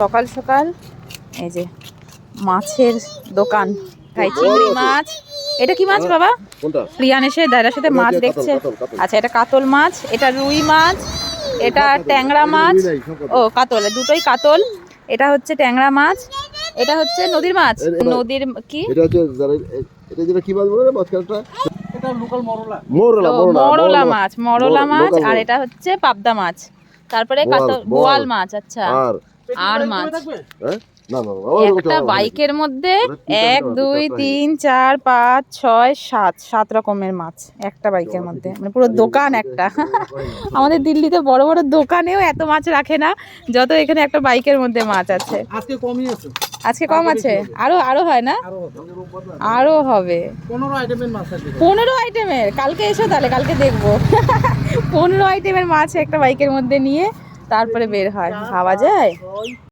সকাল সকাল এই যে মাছের দোকান, তাই চিংড়ি মাছ। এটা কি মাছ বাবা? প্রিয়ান এসে দাদার সাথে মাছ দেখছে। আচ্ছা, এটা কাতল মাছ, এটা রুই মাছ, এটা ট্যাংরা মাছ। ও কাতল, দুটোই কাতল। এটা হচ্ছে ট্যাংরা মাছ, এটা হচ্ছে নদীর মাছ। নদীর কি এটা হচ্ছে এটা যেটা কি মাছ বলে মাছটা? এটা লোকাল মরলা। মরলা মাছ, মরলা মাছ। আর এটা হচ্ছে পাবদা মাছ। তারপরে বোয়াল মাছ। আচ্ছা, আর মাছ একটা বাইকের মধ্যে 1 2 3 4 5 6 7 রকমের মাছ একটা বাইকের মধ্যে, মানে পুরো দোকান একটা। আমাদের দিল্লিতে বড় বড় দোকানেও এত মাছ রাখে না যত এখানে একটা বাইকের মধ্যে মাছ আছে। আজকে কমই আছে, আজকে কম আছে। আরো হয় না? আরো হবে। 15 আইটেমের মাছ আছে। 15 আইটেমের? কালকে এসো তাহলে, কালকে দেখবো। 15 আইটেমের মাছ একটা বাইকের মধ্যে নিয়ে তারপরে বের হয়, ভাবা যায়?